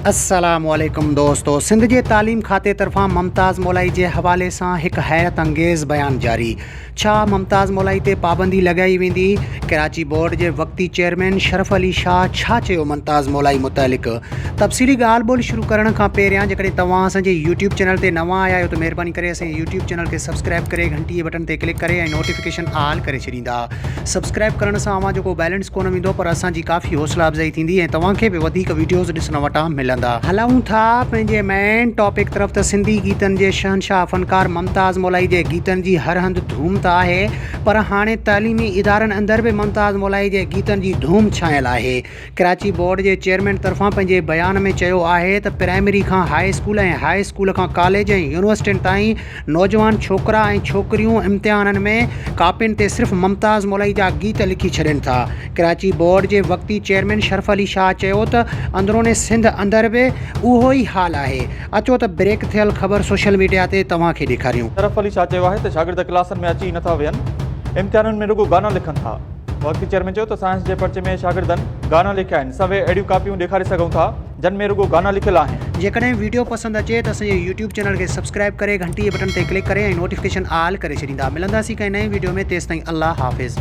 अस्सलामुअलैकुम दोस्तों। सिंध जे तालीम खाते तरफ़ां मुमताज़ मौलाई जे हवाले सां हिकु हैरत अंगेज़ बयान जारी। छा मुमताज़ मौलाई ते पाबंदी लॻाई वेंदी? कराची बोर्ड जे वक़्ती चेयरमैन शरफ़ अली शाह छा चयो मुमताज़ मौलाई मुतालिक़? तफ़सीली ॻाल्हि ॿोल्हि शुरू करण खां पहिरियां जेकॾहिं तव्हां असांजे यूट्यूब चैनल ते नवां आया आहियो त महिरबानी करे असांजे यूट्यूब चैनल खे सब्सक्राइब करे घंटी बटन ते क्लिक करे ऐं नोटिफिकेशन ऑल करे छॾींदा। सब्सक्राइब करण सां अव्हां जेको बैलेंस कोन वेंदो पर असांजी काफ़ी हौसला अफ़ज़ाई थींदी ऐं तव्हांखे बि वधीक वीडियोज़ ॾिसण वटां मिलंदा। हलूं था पंहिंजे मेन टॉपिक तरफ़। त सिंधी गीतनि जे शहनशाह फ़नकार मुमताज़ मौलाई जे गीतनि जी हर हंधि धूम त आहे, पर हाणे तालीमी इदारनि अंदरि बि मुमताज़ मौलाई जे गीतनि जी धूम छायल आहे। कराची बोर्ड जे चेयरमैन तरफ़ां पंहिंजे बयान में चयो आहे त प्राइमरी खां हाई स्कूल ऐं हाई स्कूल खां कॉलेज ऐं यूनिवर्सिटियुनि ताईं नौजवान छोकिरा ऐं छोकिरियूं इम्तिहाननि में कापियुनि ते सिर्फ़ु मुमताज़ मौलाई जा गीत लिखी छॾनि था। कराची बोर्ड जे वक़्ती चेयरमैन शरफ़ अली शाह चयो त अंदरूनी सिंध अंदरि बि उहो ई हाल आहे। अचो त ब्रेक थियल ख़बर सोशल मीडिया ते तव्हांखे ॾेखारियूं। शरफ़ अली शाह चयो आहे त शागिर्द क्लासनि में अची नथा वेहनि, इम्तिहाननि में रुगो गाना लिखनि था। वक़्ती चेयरमैन चयो त साइंस जे पर्चे में शागिर्दनि गाना लिखिया आहिनि, सभई अहिड़ियूं कापियूं ॾेखारे सघूं था जिन में रुगो गाना लिखियल आहिनि। जेकॾहिं वीडियो पसंदि अचे त असांजे यूट्यूब चैनल खे सब्सक्राइब करे घंटी बटन ते क्लिक करे ऐं नोटिफिकेशन ऑल करे छॾींदा। मिलंदासीं कंहिं नई वीडियो में। तेसिताईं अल्लाह हाफ़िज़।